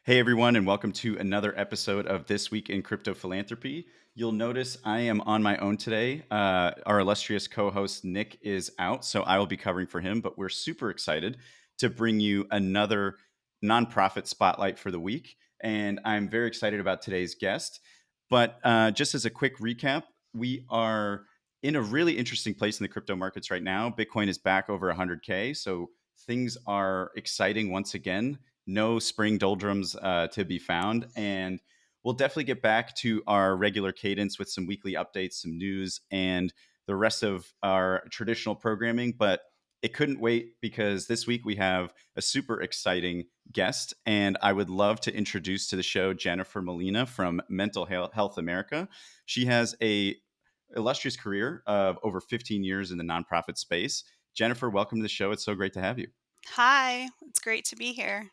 Hey everyone, and welcome to another episode of This Week in Crypto Philanthropy. You'll notice I am on my own today. Our illustrious co host Nick is out, so I will be covering for him, but we're super excited to bring you another nonprofit spotlight for the week. And I'm very excited about today's guest. But just as a quick recap, we are in a really interesting place in the crypto markets right now. Bitcoin is back over 100K, so things are exciting once again. No spring doldrums to be found. And we'll definitely get back to our regular cadence with some weekly updates, some news, and the rest of our traditional programming. But it couldn't wait because this week we have a super exciting guest. And I would love to introduce to the show Jennifer Molina from Mental Health America. She has a illustrious career of over 15 years in the nonprofit space. Jennifer, welcome to the show. It's so great to have you. Hi, it's great to be here.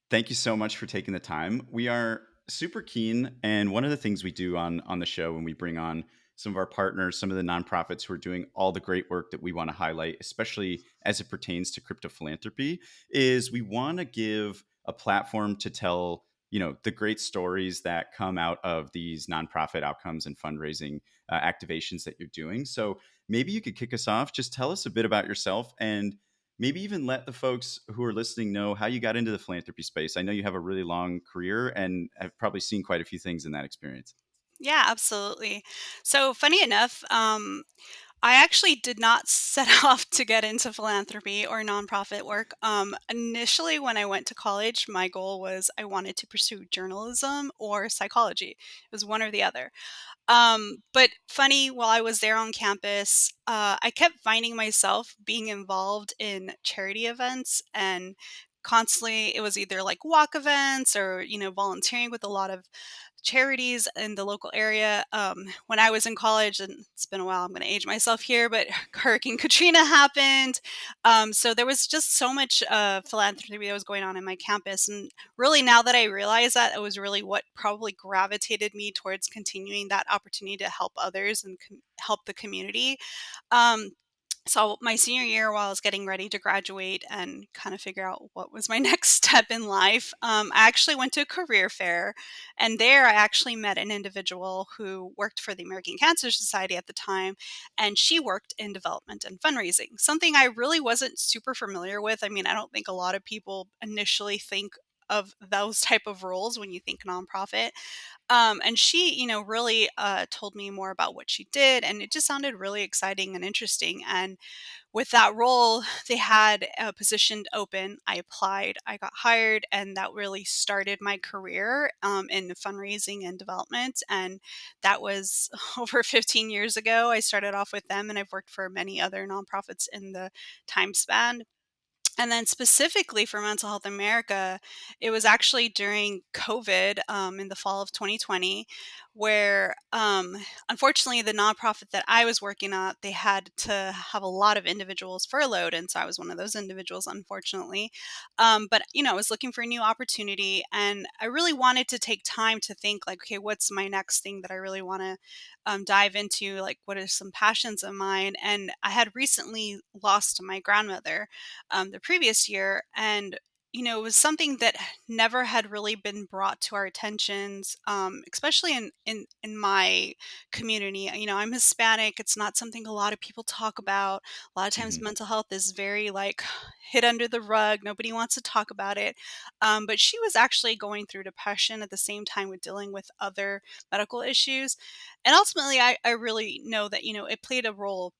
Thank you so much for taking the time. We are super keen, and one of the things we do on the show when we bring on some of our partners, some of the nonprofits who are doing all the great work that we want to highlight, especially as it pertains to crypto philanthropy, is we want to give a platform to tell the great stories that come out of these nonprofit outcomes and fundraising activations that you're doing. So maybe you could kick us off. Just tell us a bit about yourself and maybe even let the folks who are listening know how you got into the philanthropy space. I know you have a really long career and have probably seen quite a few things in that experience. Yeah, absolutely. So, funny enough, I actually did not set off to get into philanthropy or nonprofit work. Initially, when I went to college, my goal was I wanted to pursue journalism or psychology. It was one or the other. But funny, while I was there on campus, I kept finding myself being involved in charity events and constantly it was either like walk events or volunteering with a lot of charities in the local area. When I was in college, and it's been a while, I'm going to age myself here, but Hurricane Katrina happened. So there was just so much philanthropy that was going on in my campus. And really, now that I realize that, it was really what probably gravitated me towards continuing that opportunity to help others and help the community. Um, so my senior year, while I was getting ready to graduate and kind of figure out what was my next step in life, I actually went to a career fair, and there I actually met an individual who worked for the American Cancer Society at the time, and she worked in development and fundraising, something I really wasn't super familiar with. I mean, I don't think a lot of people initially think of those type of roles when you think nonprofit. And she, really told me more about what she did, and it just sounded really exciting and interesting. And with that role, they had a position open. I applied, I got hired, and that really started my career in fundraising and development. And that was over 15 years ago. I started off with them, and I've worked for many other nonprofits in the time span. And then specifically for Mental Health America, it was actually during COVID in the fall of 2020, where unfortunately the nonprofit that I was working at, they had to have a lot of individuals furloughed, and so I was one of those individuals, unfortunately. But I was looking for a new opportunity, and I really wanted to take time to think, like, okay, what's my next thing that I really want to dive into? Like, what are some passions of mine? And I had recently lost my grandmother the previous year. And, it was something that never had really been brought to our attentions, especially in my community. I'm Hispanic. It's not something a lot of people talk about. A lot of times Mhm. mental health is very like hid under the rug. Nobody wants to talk about it. But she was actually going through depression at the same time with dealing with other medical issues. And ultimately, I really know that, it played a role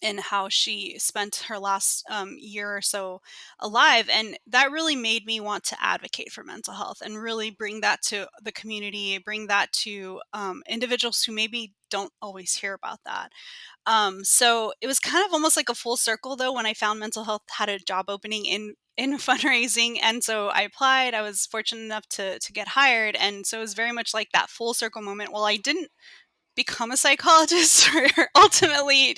in how she spent her last year or so alive. And that really made me want to advocate for mental health and really bring that to the community, bring that to individuals who maybe don't always hear about that. So it was kind of almost like a full circle, though, when I found mental health had a job opening in fundraising. And so I applied. I was fortunate enough to get hired. And so it was very much like that full circle moment. Well, I didn't become a psychologist or ultimately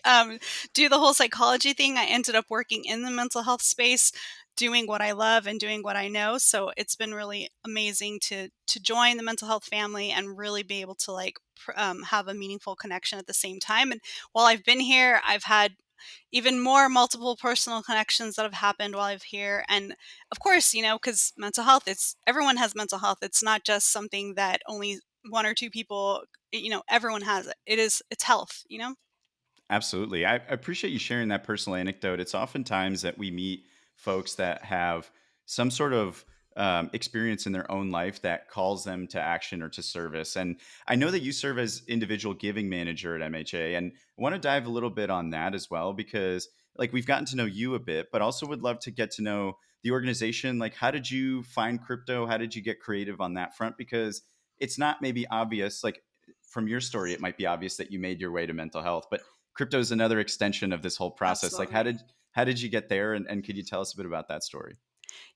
do the whole psychology thing. I ended up working in the mental health space, doing what I love and doing what I know. So it's been really amazing to join the mental health family and really be able to like have a meaningful connection at the same time. And while I've been here, I've had even more multiple personal connections that have happened while I'm here. And of course, because mental health, it's everyone has mental health. It's not just something that only one or two people, everyone has it. It's health. Absolutely. I appreciate you sharing that personal anecdote. It's oftentimes that we meet folks that have some sort of experience in their own life that calls them to action or to service. And I know that you serve as individual giving manager at MHA, and I want to dive a little bit on that as well because, like, we've gotten to know you a bit, but also would love to get to know the organization. Like, how did you find crypto? How did you get creative on that front? Because it's not maybe obvious, like from your story, it might be obvious that you made your way to mental health, but crypto is another extension of this whole process. Like, Absolutely. how did you get there, and could you tell us a bit about that story?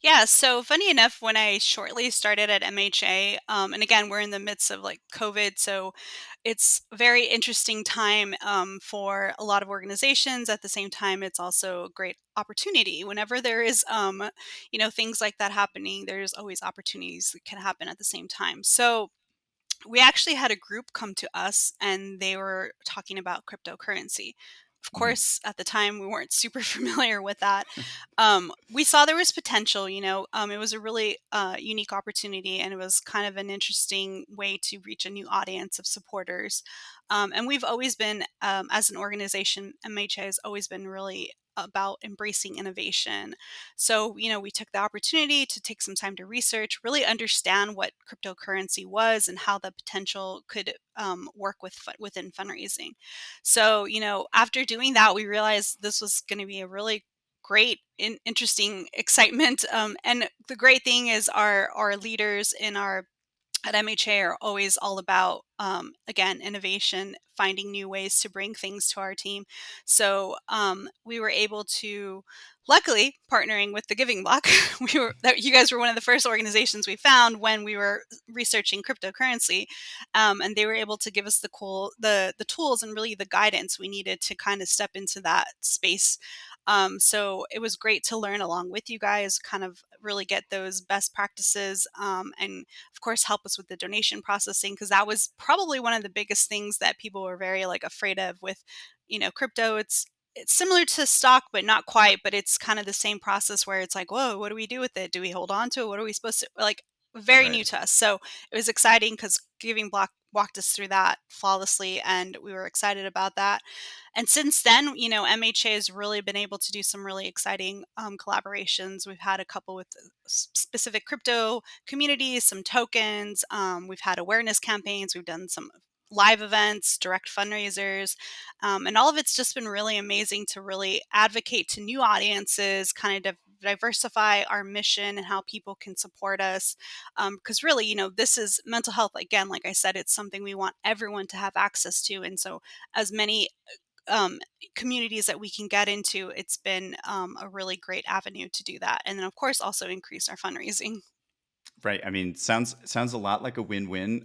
Yeah, so funny enough, when I shortly started at MHA, and again, we're in the midst of like COVID, so it's a very interesting time for a lot of organizations. At the same time, it's also a great opportunity. Whenever there is, things like that happening, there's always opportunities that can happen at the same time. So we actually had a group come to us and they were talking about cryptocurrency. Of Mhm. course, at the time, we weren't super familiar with that. We saw there was potential. It was a really unique opportunity and it was kind of an interesting way to reach a new audience of supporters. And we've always been, as an organization, MHA has always been really about embracing innovation. So, we took the opportunity to take some time to research, really understand what cryptocurrency was and how the potential could work within fundraising. So, after doing that, we realized this was going to be a really great, interesting excitement. And the great thing is, our leaders in our at MHA are always all about, again, innovation, finding new ways to bring things to our team. So we were able to, luckily, partnering with the Giving Block, you guys were one of the first organizations we found when we were researching cryptocurrency, and they were able to give us the tools and really the guidance we needed to kind of step into that space. So it was great to learn along with you guys, kind of really get those best practices, and of course help us with the donation processing, because that was probably one of the biggest things that people were very like afraid of with crypto. It's similar to stock but not quite, but it's kind of the same process where it's like, whoa, what do we do with it? Do we hold on to it? What are we supposed to, like, very Right. new to us. So it was exciting because Giving Block walked us through that flawlessly and we were excited about that. And since then, MHA has really been able to do some really exciting collaborations. We've had a couple with specific crypto communities, some tokens. We've had awareness campaigns. We've done some live events, direct fundraisers, and all of it's just been really amazing to really advocate to new audiences, kind of diversify our mission and how people can support us. Because really, this is mental health. Again, like I said, it's something we want everyone to have access to. And so, as many um, communities that we can get into, it's been a really great avenue to do that. And then, of course, also increase our fundraising. Right. I mean, sounds a lot like a win-win.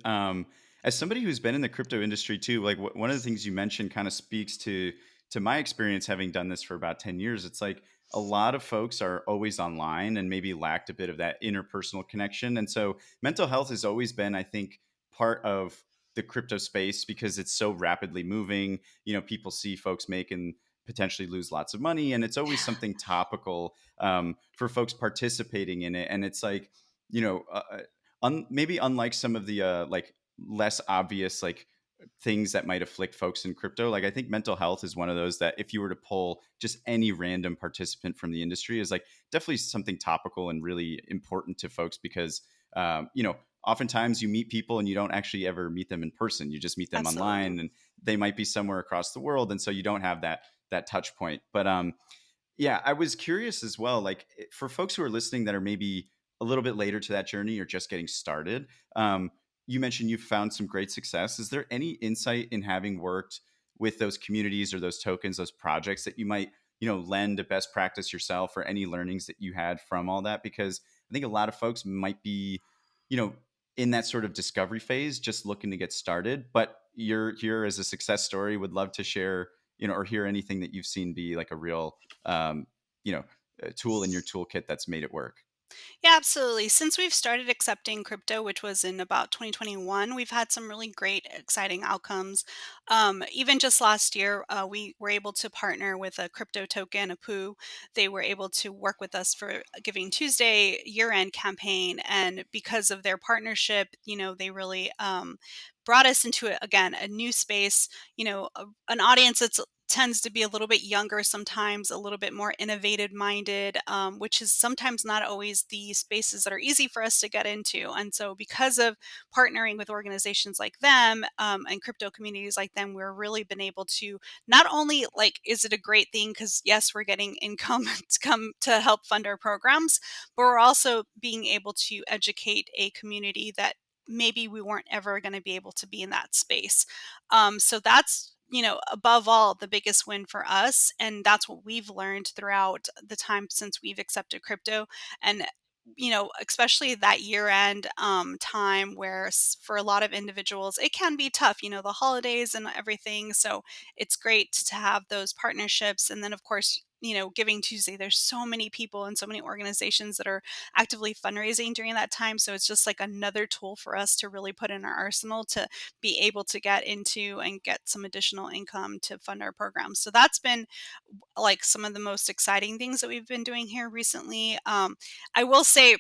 As somebody who's been in the crypto industry too, like one of the things you mentioned kind of speaks to my experience having done this for about 10 years. It's like a lot of folks are always online and maybe lacked a bit of that interpersonal connection. And so mental health has always been, I think, part of the crypto space because it's so rapidly moving. People see folks make and potentially lose lots of money, and it's always something topical for folks participating in it. And it's like, you know, maybe unlike some of the like less obvious like things that might afflict folks in crypto, like I think mental health is one of those that if you were to pull just any random participant from the industry is like definitely something topical and really important to folks because oftentimes you meet people and you don't actually ever meet them in person. You just meet them Absolutely. online, and they might be somewhere across the world, and so you don't have that touch point. But yeah, I was curious as well. Like for folks who are listening that are maybe a little bit later to that journey or just getting started, you mentioned you've found some great success. Is there any insight in having worked with those communities or those tokens, those projects that you might, lend a best practice yourself or any learnings that you had from all that? Because I think a lot of folks might be, you know, in that sort of discovery phase, just looking to get started. But you're here as a success story. Would love to share, or hear anything that you've seen be like a real um, you know, tool in your toolkit that's made it work. Yeah, absolutely. Since we've started accepting crypto, which was in about 2021, we've had some really great, exciting outcomes. Even just last year, we were able to partner with a crypto token, a POO. They were able to work with us for a Giving Tuesday year-end campaign, and because of their partnership, they really brought us into again a new space. An audience that's tends to be a little bit younger, sometimes a little bit more innovative minded, which is sometimes not always the spaces that are easy for us to get into. And so, because of partnering with organizations like them, and crypto communities like them, we're really been able to not only, like, is it a great thing because yes, we're getting income to come to help fund our programs, but we're also being able to educate a community that maybe we weren't ever going to be able to be in that space. So that's, above all, the biggest win for us. And that's what we've learned throughout the time since we've accepted crypto. And, especially that year end time where for a lot of individuals, it can be tough, the holidays and everything. So it's great to have those partnerships. And then, of course, Giving Tuesday, there's so many people and so many organizations that are actively fundraising during that time. So it's just like another tool for us to really put in our arsenal to be able to get into and get some additional income to fund our programs. So that's been like some of the most exciting things that we've been doing here recently. I will say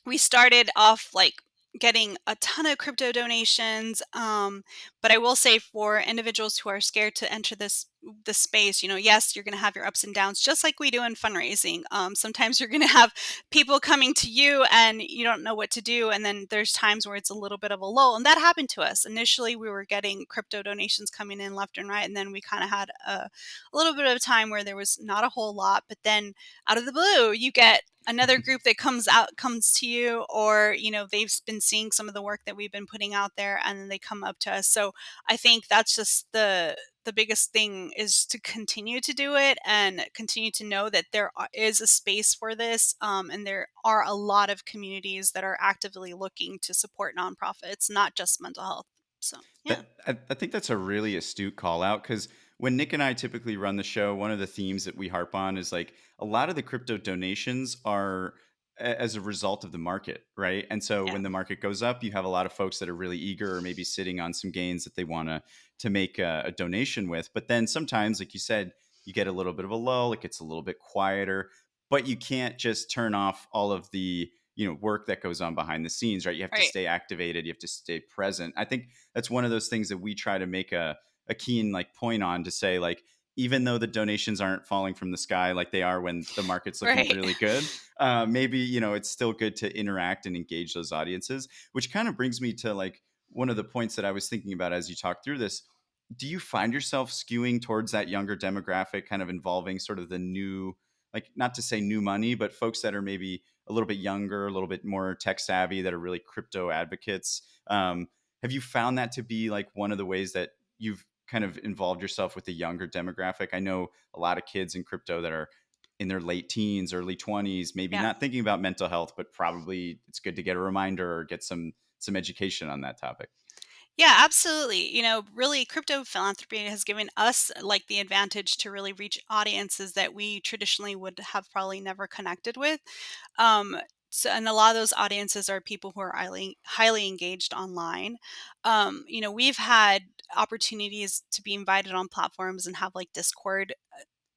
we started off like getting a ton of crypto donations, but I will say for individuals who are scared to enter this space, yes, you're going to have your ups and downs just like we do in fundraising. Sometimes you're going to have people coming to you and you don't know what to do, and then there's times where it's a little bit of a lull, and that happened to us initially. We were getting crypto donations coming in left and right, and then we kind of had a little bit of time where there was not a whole lot, but then out of the blue you get another group that comes to you, or they've been seeing some of the work that we've been putting out there, and then they come up to us. So I think that's just the biggest thing, is to continue to do it and continue to know that is a space for this, and there are a lot of communities that are actively looking to support nonprofits, not just mental health. So yeah. I think that's a really astute call out because when Nick and I typically run the show, one of the themes that we harp on is like a lot of the crypto donations are as a result of the market, right? And so Yeah. when the market goes up, you have a lot of folks that are really eager or maybe sitting on some gains that they want to make a donation with. But then sometimes, like you said, you get a little bit of a lull, it gets a little bit quieter, but you can't just turn off all of the work that goes on behind the scenes, right? You have to Right. stay activated, you have to stay present. I think that's one of those things that we try to make a keen like point on to say like even though the donations aren't falling from the sky like they are when the market's looking Right. really good, maybe it's still good to interact and engage those audiences, which kind of brings me to like one of the points that I was thinking about as you talk through this. Do you find yourself skewing towards that younger demographic, kind of involving sort of the new, like not to say new money, but folks that are maybe a little bit younger, a little bit more tech savvy, that are really crypto advocates? Have you found that to be like one of the ways that you've kind of involved yourself with the younger demographic? I know a lot of kids in crypto that are in their late teens, early 20s, maybe Yeah. not thinking about mental health, but probably it's good to get a reminder or get some education on that topic. Yeah, absolutely. Really, crypto philanthropy has given us like the advantage to really reach audiences that we traditionally would have probably never connected with. Um, and a lot of those audiences are people who are highly engaged online. We've had opportunities to be invited on platforms and have like Discord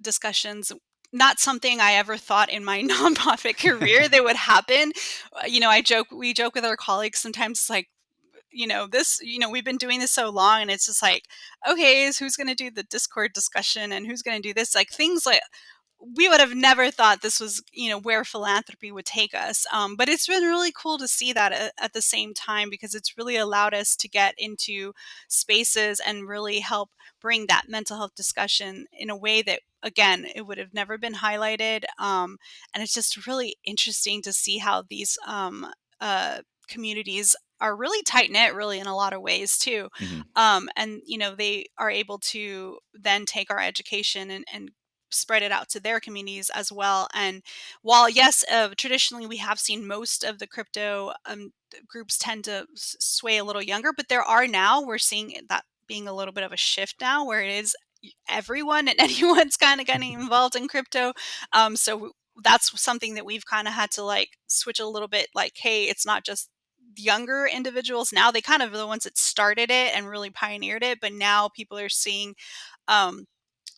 discussions. Not something I ever thought in my nonprofit career that would happen. We joke with our colleagues sometimes. It's like, we've been doing this so long, and it's just like, okay, is who's going to do the Discord discussion and who's going to do this? Like things like we would have never thought this was, where philanthropy would take us. But it's been really cool to see that at the same time, because it's really allowed us to get into spaces and really help bring that mental health discussion in a way that, again, it would have never been highlighted. And it's just really interesting to see how these communities are really tight knit, really, in a lot of ways too. Mhm. And they are able to then take our education and spread it out to their communities as well. And while yes, traditionally we have seen most of the crypto groups tend to sway a little younger, but we're seeing that being a little bit of a shift now, where it is everyone and anyone's kind of getting involved in crypto. So that's something that we've kind of had to like switch a little bit, like, hey, it's not just younger individuals now. They kind of are the ones that started it and really pioneered it, but now people are seeing um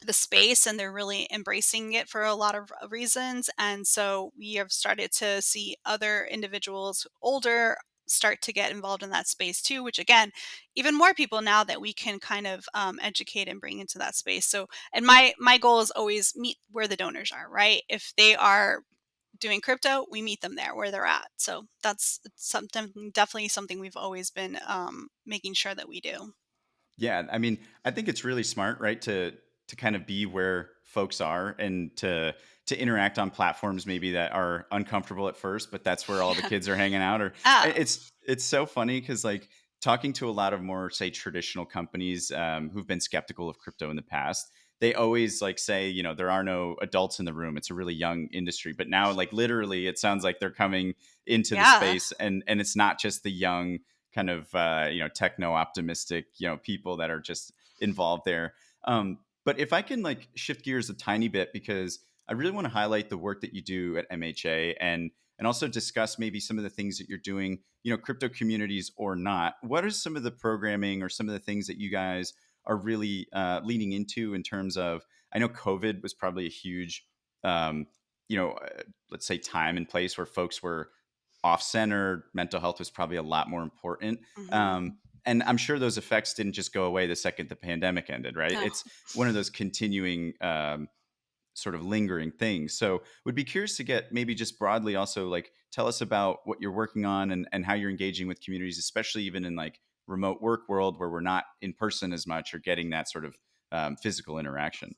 the space and they're really embracing it for a lot of reasons. And so we have started to see other individuals older start to get involved in that space too, which again, even more people now that we can kind of educate and bring into that space. So, and my goal is always meet where the donors are, right? If they are doing crypto, we meet them there where they're at. So that's something, definitely something we've always been making sure that we do. Yeah, I mean, I think it's really smart, right, to kind of be where folks are and to interact on platforms maybe that are uncomfortable at first, but that's where all the Yeah. kids are hanging out. Or Oh, it's so funny because like talking to a lot of more say traditional companies who've been skeptical of crypto in the past, they always like say, you know, there are no adults in the room. It's a really young industry, but now like literally, it sounds like they're coming into the yeah. space, and it's not just the young kind of you know techno optimistic you know people that are just involved there. But if I can like shift gears a tiny bit because I really want to highlight the work that you do at MHA and also discuss maybe some of the things that you're doing, you know, crypto communities or not. What are some of the programming or some of the things that you guys are really leaning into in terms of? I know COVID was probably a huge, um, you know, let's say time and place where folks were off center, mental health was probably a lot more important. Hmm. And I'm sure those effects didn't just go away the second the pandemic ended, right? No. It's one of those continuing sort of lingering things. So would be curious to get maybe just broadly also like tell us about what you're working on and how you're engaging with communities, especially even in like remote work world where we're not in person as much or getting that sort of physical interaction.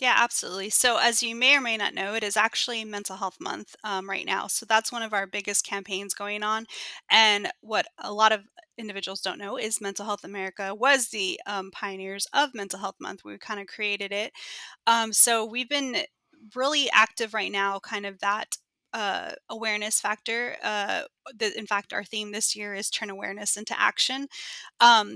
Yeah, absolutely. So, as you may or may not know, it is actually Mental Health Month right now. So, that's one of our biggest campaigns going on. And what a lot of individuals don't know is Mental Health America was the pioneers of Mental Health Month. We kind of created it. So, we've been really active right now, kind of that awareness factor. In fact, our theme this year is turn awareness into action,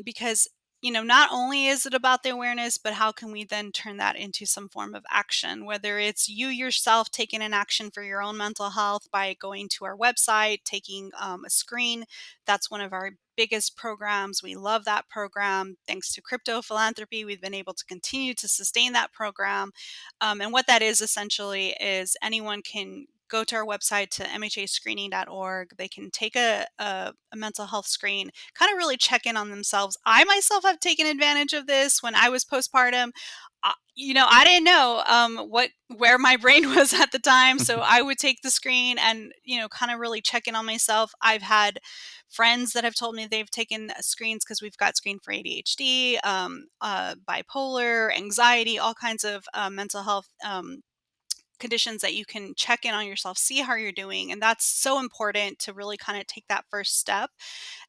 because not only is it about the awareness, but how can we then turn that into some form of action? Whether it's you yourself taking an action for your own mental health by going to our website, taking a screen. That's one of our biggest programs. We love that program. Thanks to Crypto Philanthropy, we've been able to continue to sustain that program. And what that is essentially is anyone can go to our website to mhascreening.org. They can take a mental health screen, kind of really check in on themselves. I myself have taken advantage of this when I was postpartum. I didn't know what where my brain was at the time, so I would take the screen and kind of really check in on myself. I've had friends that have told me they've taken screens because we've got screen for ADHD, bipolar, anxiety, all kinds of mental health conditions that you can check in on yourself, see how you're doing. And that's so important to really kind of take that first step.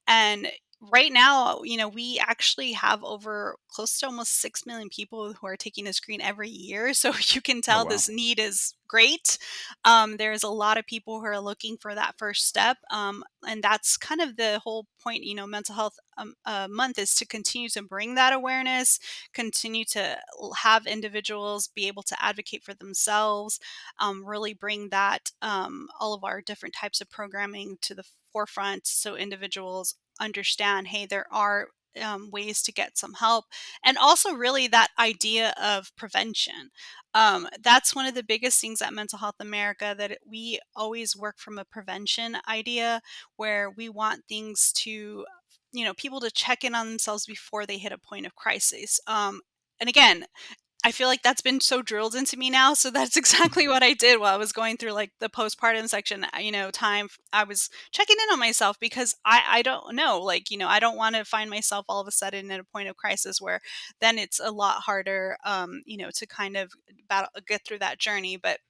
And right now, we actually have over close to almost 6 million people who are taking a screen every year. So you can Oh tell wow. this need is great. There's a lot of people who are looking for that first step. And that's kind of the whole point, mental health month is to continue to bring that awareness, continue to have individuals be able to advocate for themselves, really bring that all of our different types of programming to the forefront so individuals understand, hey, there are ways to get some help. And also, really, that idea of prevention. That's one of the biggest things at Mental Health America, that we always work from a prevention idea where we want things to, people to check in on themselves before they hit a point of crisis. And again, I feel like that's been so drilled into me now, so that's exactly what I did while I was going through, like, the postpartum section, time. I was checking in on myself because I don't know, like, I don't wanna find myself all of a sudden at a point of crisis where then it's a lot harder, to kind of get through that journey, but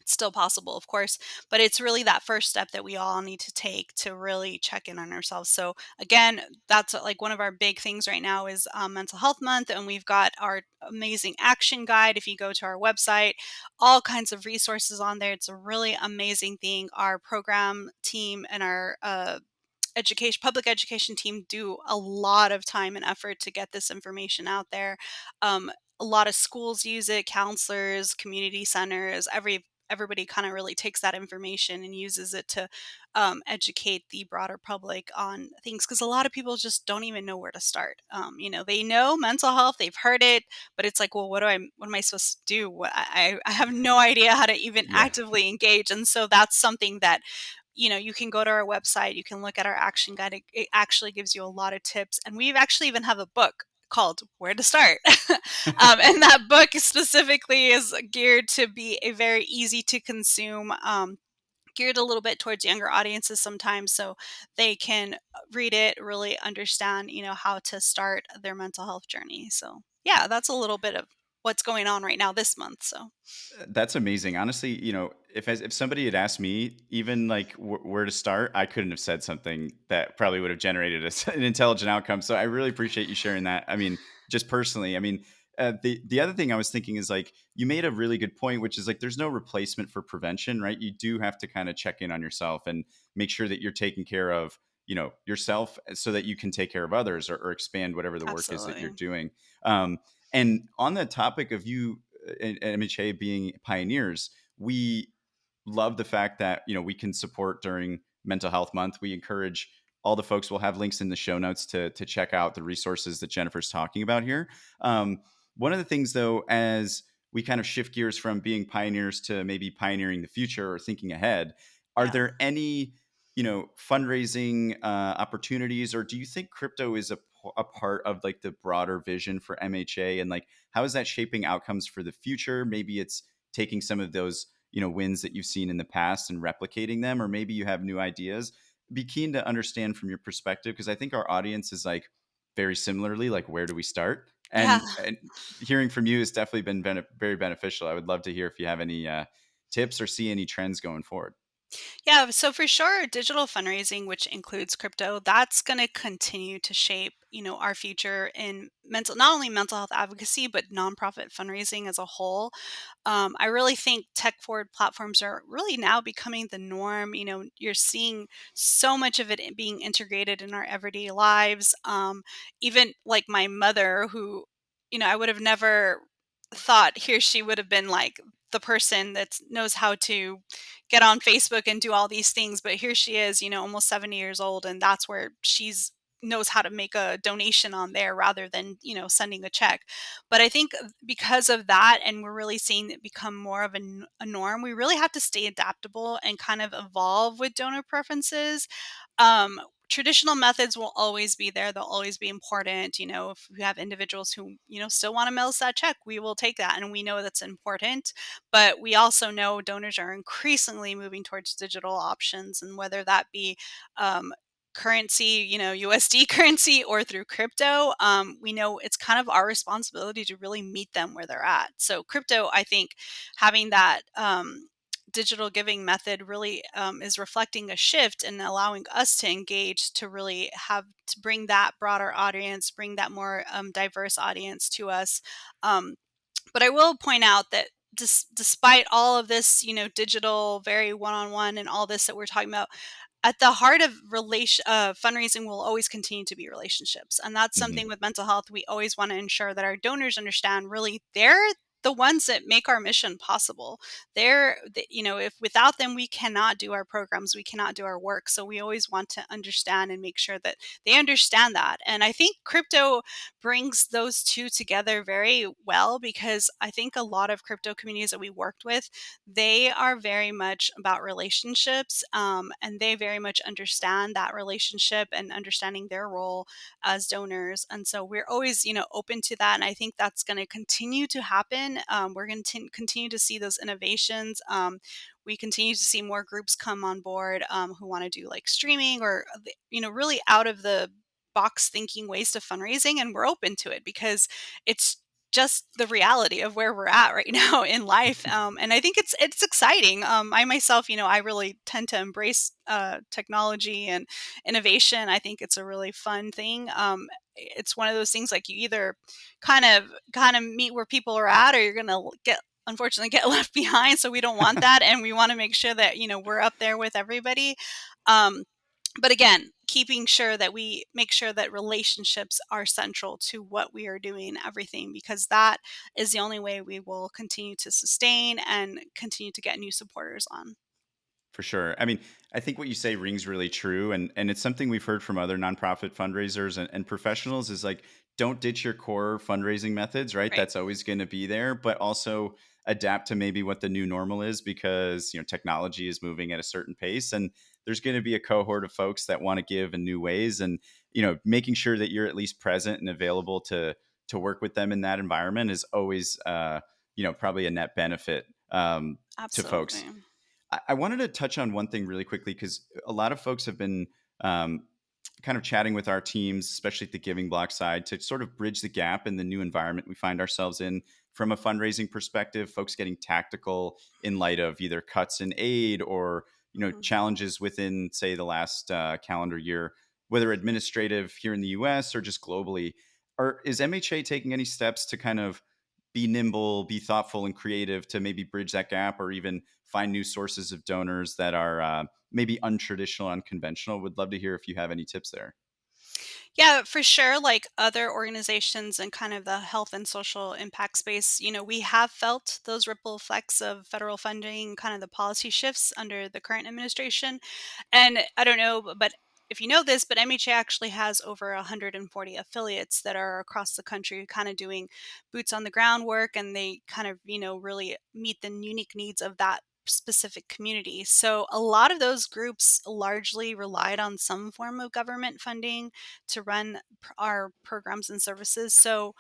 it's still possible, of course, but it's really that first step that we all need to take to really check in on ourselves. So again, that's like one of our big things right now is Mental Health Month, and we've got our amazing action guide. If you go to our website, all kinds of resources on there. It's a really amazing thing. Our program team and our public education team do a lot of time and effort to get this information out there. Um, a lot of schools use it, counselors, community centers, everybody kind of really takes that information and uses it to educate the broader public on things, because a lot of people just don't even know where to start. They know mental health, they've heard it, but it's like, well, what am I supposed to do? I have no idea how to even Yeah. actively engage. And so that's something that, you can go to our website, you can look at our action guide. It actually gives you a lot of tips. And we've actually even have a book called Where to Start. And that book specifically is geared to be a very easy to consume, geared a little bit towards younger audiences sometimes, so they can read it, really understand, how to start their mental health journey. So yeah, that's a little bit of what's going on right now this month. So That's amazing. Honestly, if somebody had asked me even like where to start, I couldn't have said something that probably would have generated an intelligent outcome. So I really appreciate you sharing that. I mean, just personally, I mean, the other thing I was thinking is like you made a really good point, which is like there's no replacement for prevention, right? You do have to kind of check in on yourself and make sure that you're taking care of yourself so that you can take care of others or expand whatever the work is that you're absolutely. doing. Um, and on the topic of you and MHA being pioneers, we love the fact that we can support during Mental Health Month. We encourage all the folks. We'll have links in the show notes to check out the resources that Jennifer's talking about here. Um, One of the things, though, as we kind of shift gears from being pioneers to maybe pioneering the future or thinking ahead, are Yeah. there any fundraising opportunities, or do you think crypto is a part of like the broader vision for MHA, and like how is that shaping outcomes for the future? Maybe it's taking some of those wins that you've seen in the past and replicating them, or maybe you have new ideas. Be keen to understand from your perspective, because I think our audience is like very similarly like, where do we start? Yeah. And hearing from you has definitely been very beneficial. I would love to hear if you have any tips or see any trends going forward. Yeah, so for sure, digital fundraising, which includes crypto, that's going to continue to shape, our future in not only mental health advocacy, but nonprofit fundraising as a whole. I really think tech forward platforms are really now becoming the norm. You're seeing so much of it being integrated in our everyday lives. Even like my mother, who, I would have never thought here she would have been like the person that knows how to get on Facebook and do all these things, but here she is, almost 70 years old, and that's where she's knows how to make a donation on there rather than, sending a check. But I think because of that, and we're really seeing it become more of a norm, we really have to stay adaptable and kind of evolve with donor preferences. um, Traditional methods will always be there. They'll always be important. If we have individuals who, still want to mail us that check, we will take that. And we know that's important. But we also know donors are increasingly moving towards digital options. And whether that be currency, USD currency, or through crypto, we know it's kind of our responsibility to really meet them where they're at. So, crypto, I think, having that digital giving method really is reflecting a shift and allowing us to engage, to really have to bring that broader audience, bring that more diverse audience to us. Um, but I will point out that despite all of this, digital, very one-on-one, and all this that we're talking about, at the heart of fundraising will always continue to be relationships. And that's something Mhm. with mental health. We always want to ensure that our donors understand really they're the ones that make our mission possible. If without them, we cannot do our programs, we cannot do our work. So we always want to understand and make sure that they understand that. And I think crypto brings those two together very well, because I think a lot of crypto communities that we worked with, they are very much about relationships, and they very much understand that relationship and understanding their role as donors. And so we're always, open to that. And I think that's going to continue to happen. We're going to continue to see those innovations. We continue to see more groups come on board, who want to do like streaming or, really out of the box thinking ways to fundraising. And we're open to it because it's just the reality of where we're at right now in life. And I think it's exciting. I myself, I really tend to embrace technology and innovation. I think it's a really fun thing. It's one of those things like you either kind of meet where people are at, or you're gonna unfortunately get left behind. So we don't want that, and we want to make sure that we're up there with everybody. Um, But again, keeping sure that we make sure that relationships are central to what we are doing, everything, because that is the only way we will continue to sustain and continue to get new supporters on. For sure. I mean, I think what you say rings really true, and it's something we've heard from other nonprofit fundraisers and professionals is like, don't ditch your core fundraising methods, right? Right. That's always going to be there, but also adapt to maybe what the new normal is, because technology is moving at a certain pace, and there's going to be a cohort of folks that want to give in new ways, and making sure that you're at least present and available to work with them in that environment is always probably a net benefit to folks. Absolutely. I wanted to touch on one thing really quickly, because a lot of folks have been um, kind of chatting with our teams, especially at the giving block side, to sort of bridge the gap in the new environment we find ourselves in from a fundraising perspective. Folks getting tactical in light of either cuts in aid or Mhm. challenges within, say, the last calendar year, whether administrative here in the U.S. or just globally. Or is MHA taking any steps to kind of be nimble, be thoughtful and creative to maybe bridge that gap, or even find new sources of donors that are maybe untraditional, unconventional? Would love to hear if you have any tips there. Yeah, for sure. Like other organizations and kind of the health and social impact space, we have felt those ripple effects of federal funding, kind of the policy shifts under the current administration. And I don't know, but if you know this, but MHA actually has over 140 affiliates that are across the country, kind of doing boots on the ground work, and they kind of, really meet the unique needs of that specific community. So a lot of those groups largely relied on some form of government funding to run our programs and services. So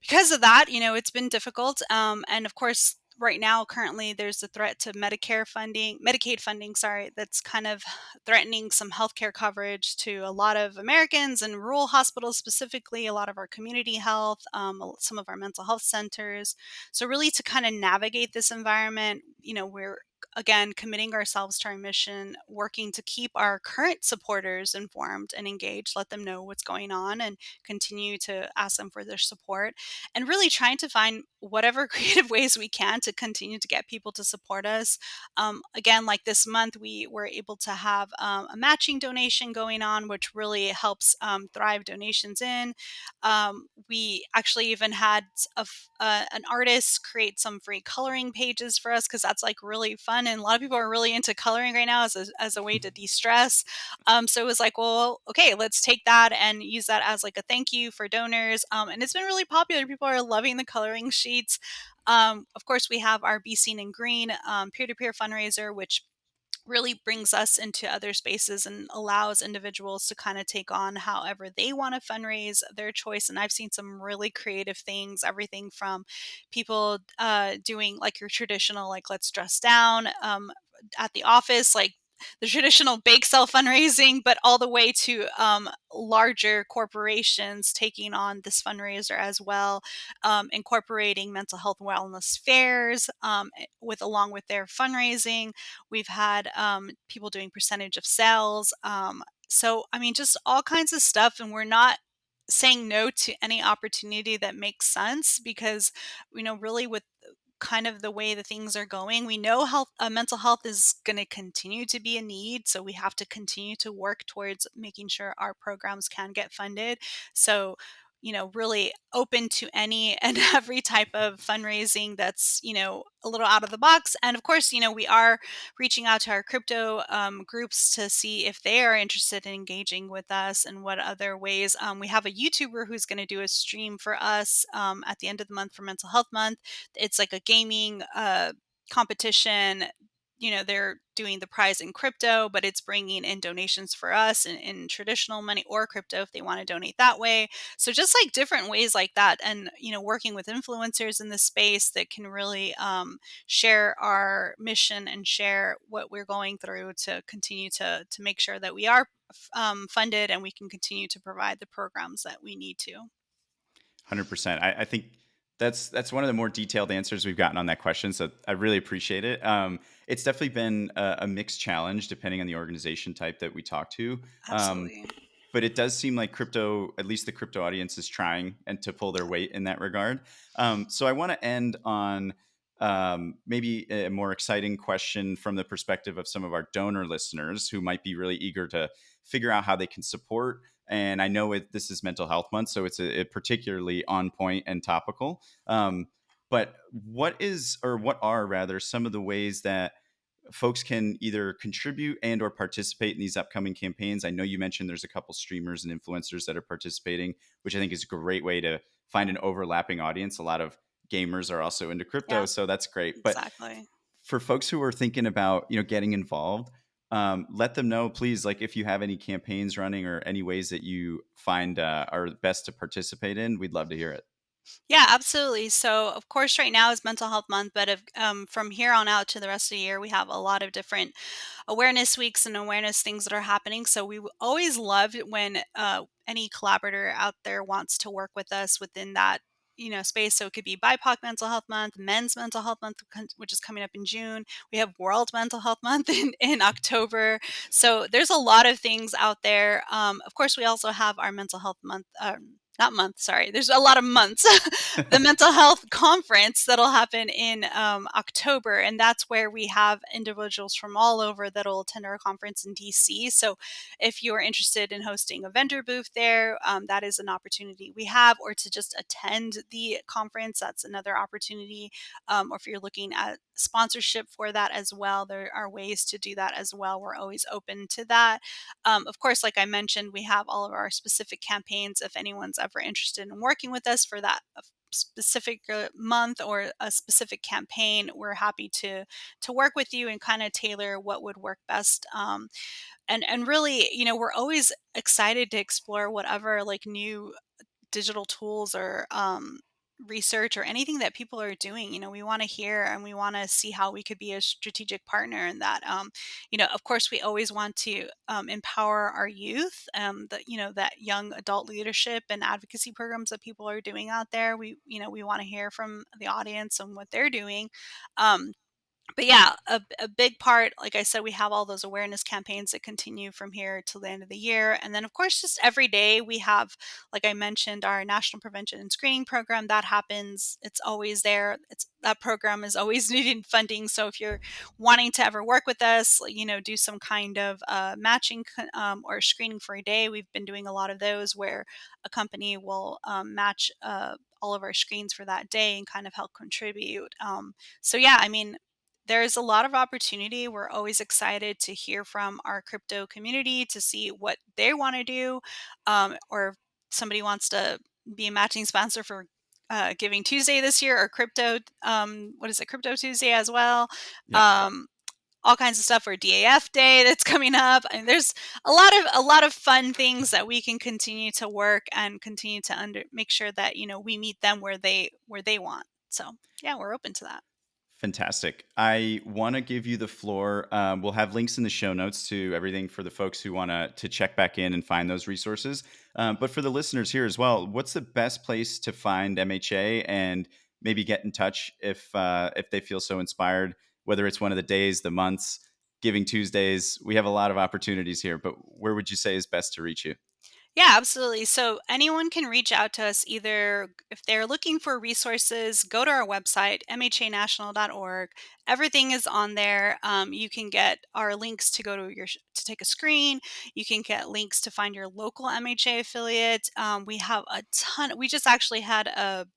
because of that, it's been difficult. And of course, right now, currently, there's a threat to Medicaid funding, sorry, that's kind of threatening some healthcare coverage to a lot of Americans and rural hospitals, specifically, a lot of our community health, some of our mental health centers. So, really, to kind of navigate this environment, we're again committing ourselves to our mission, working to keep our current supporters informed and engaged, let them know what's going on, and continue to ask them for their support, and really trying to find whatever creative ways we can to continue to get people to support us. Again, like this month, we were able to have a matching donation going on, which really helps thrive donations in. We actually even had an artist create some free coloring pages for us because that's like really fun. And a lot of people are really into coloring right now as a way to de stress. So it was like, well, okay, let's take that and use that as like a thank you for donors. And it's been really popular. People are loving the coloring sheets. Of course, we have our Be Seen in Green peer to peer fundraiser, which really brings us into other spaces and allows individuals to kind of take on however they want to fundraise their choice. And I've seen some really creative things, everything from people doing like your traditional, like let's dress down at the office, like the traditional bake sale fundraising, but all the way to larger corporations taking on this fundraiser as well, incorporating mental health wellness fairs with along with their fundraising. We've had people doing percentage of sales. So, I mean, just all kinds of stuff. And we're not saying no to any opportunity that makes sense because, really with kind of the way the things are going, we know mental health is going to continue to be a need. So we have to continue to work towards making sure our programs can get funded. So, really open to any and every type of fundraising that's, a little out of the box. And of course, we are reaching out to our crypto groups to see if they are interested in engaging with us and what other ways. We have a YouTuber who's going to do a stream for us at the end of the month for Mental Health Month. It's like a gaming competition. They're doing the prize in crypto, but it's bringing in donations for us in traditional money or crypto if they want to donate that way. So just like different ways like that, and working with influencers in this space that can really share our mission and share what we're going through to continue to make sure that we are funded and we can continue to provide the programs that we need to. 100%. I think that's one of the more detailed answers we've gotten on that question. So I really appreciate it. It's definitely been a mixed challenge depending on the organization type that we talk to. Um, Absolutely. but it does seem like crypto, at least the crypto audience, is trying and to pull their weight in that regard. So I want to end on maybe a more exciting question from the perspective of some of our donor listeners who might be really eager to figure out how they can support. And I know this is Mental Health Month, so it's a particularly on point and topical. But what are rather some of the ways that folks can either contribute and or participate in these upcoming campaigns? I know you mentioned there's a couple streamers and influencers that are participating, which I think is a great way to find an overlapping audience. A lot of gamers are also into crypto, Yeah, so that's great. But exactly. for folks who are thinking about getting involved, let them know, please, like if you have any campaigns running or any ways that you find are best to participate in. We'd love to hear it. Yeah, absolutely. So, of course, right now is Mental Health Month, but from here on out to the rest of the year, we have a lot of different awareness weeks and awareness things that are happening. So, always love when any collaborator out there wants to work with us within that space. So it could be BIPOC Mental Health Month, Men's Mental Health Month, which is coming up in June. We have World Mental Health Month in October. So there's a lot of things out there. Of course, we also have our Mental Health Month. Not month, sorry. There's a lot of months. The mental health conference that'll happen in October, and that's where we have individuals from all over that'll attend our conference in DC. So, if you are interested in hosting a vendor booth there, that is an opportunity we have, or to just attend the conference, that's another opportunity. Or if you're looking at sponsorship for that as well, there are ways to do that as well. We're always open to that. Of course, like I mentioned, we have all of our specific campaigns. If anyone's ever interested in working with us for that specific month or a specific campaign, we're happy to work with you and kind of tailor what would work best. And really, we're always excited to explore whatever like new digital tools or research or anything that people are doing. We want to hear and we want to see how we could be a strategic partner in that. Of course, we always want to empower our youth, that young adult leadership and advocacy programs that people are doing out there. We want to hear from the audience and what they're doing. um, but yeah, a big part, like I said, we have all those awareness campaigns that continue from here till the end of the year. And then, of course, just every day we have, like I mentioned, our National Prevention and Screening Program that happens. It's always there. That program is always needing funding. So if you're wanting to ever work with us, do some kind of matching or screening for a day, we've been doing a lot of those where a company will match all of our screens for that day and kind of help contribute. So yeah, I mean, there's a lot of opportunity. We're always excited to hear from our crypto community to see what they want to do, or if somebody wants to be a matching sponsor for Giving Tuesday this year, or crypto. What is it, Crypto Tuesday as well? Yep. Um, all kinds of stuff for DAF Day that's coming up. And there's a lot of fun things that we can continue to work and continue to make sure that we meet them where they want. So yeah, we're open to that. Fantastic. I want to give you the floor. We'll have links in the show notes to everything for the folks who want to check back in and find those resources. But for the listeners here as well, what's the best place to find MHA and maybe get in touch if they feel so inspired? Whether it's one of the days, the months, Giving Tuesdays, we have a lot of opportunities here. But where would you say is best to reach you? Yeah, absolutely. So anyone can reach out to us either if they're looking for resources, go to our website, mhanational.org. Everything is on there. You can get our links to go to to take a screen. You can get links to find your local MHA affiliate. We have a ton. We just actually had a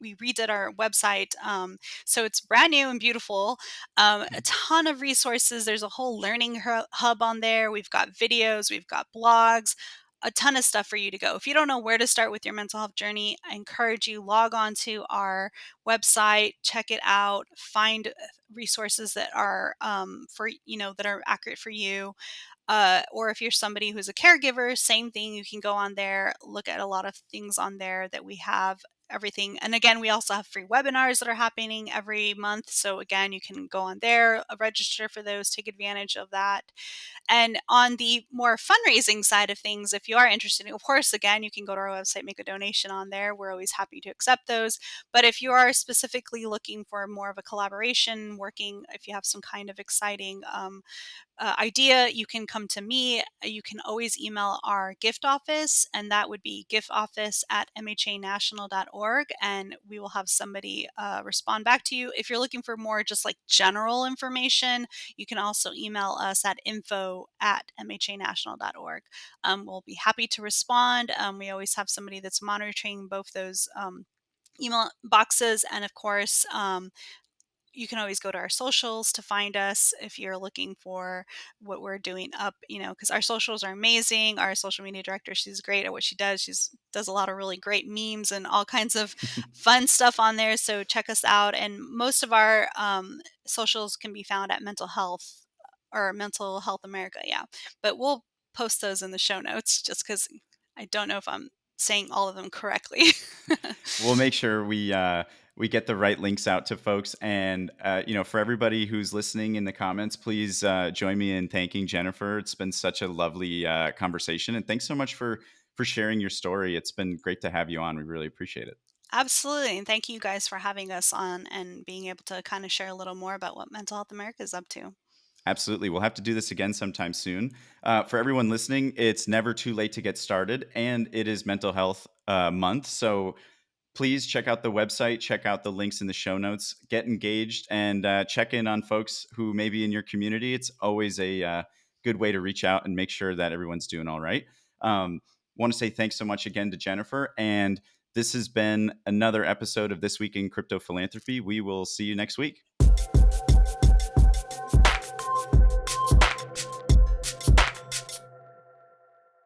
we redid our website. So it's brand new and beautiful. A ton of resources. There's a whole learning hub on there. We've got videos, we've got blogs, a ton of stuff for you to go. If you don't know where to start with your mental health journey, I encourage you log on to our website, check it out, find resources that are that are accurate for you. Or if you're somebody who's a caregiver, same thing. You can go on there, look at a lot of things on there that we have everything. And again, we also have free webinars that are happening every month. So again, you can go on there, register for those, take advantage of that. And on the more fundraising side of things, if you are interested, of course, again, you can go to our website, make a donation on there. We're always happy to accept those. But if you are specifically looking for more of a collaboration, working, if you have some kind of exciting idea, you can come to me. You can always email our gift office, and that would be giftoffice@mhanational.org, and we will have somebody respond back to you. If you're looking for more just like general information, you can also email us at info@mhanational.org. We'll be happy to respond. We always have somebody that's monitoring both those email boxes, and of course, you can always go to our socials to find us if you're looking for what we're doing up, because our socials are amazing. Our social media director, she's great at what she does. She's does a lot of really great memes and all kinds of fun stuff on there. So check us out. And most of our socials can be found at Mental Health or Mental Health America. Yeah. But we'll post those in the show notes just because I don't know if I'm saying all of them correctly. We'll make sure we get the right links out to folks. And for everybody who's listening in the comments, please join me in thanking Jennifer. It's been such a lovely conversation, and thanks so much for sharing your story. It's been great to have you on. We really appreciate it. Absolutely. And thank you guys for having us on and being able to kind of share a little more about what Mental Health America is up to. Absolutely. We'll have to do this again sometime soon. For everyone listening, it's never too late to get started, and it is Mental Health Month. So please check out the website, check out the links in the show notes, get engaged, and check in on folks who may be in your community. It's always a good way to reach out and make sure that everyone's doing all right. Want to say thanks so much again to Jennifer. And this has been another episode of This Week in Crypto Philanthropy. We will see you next week.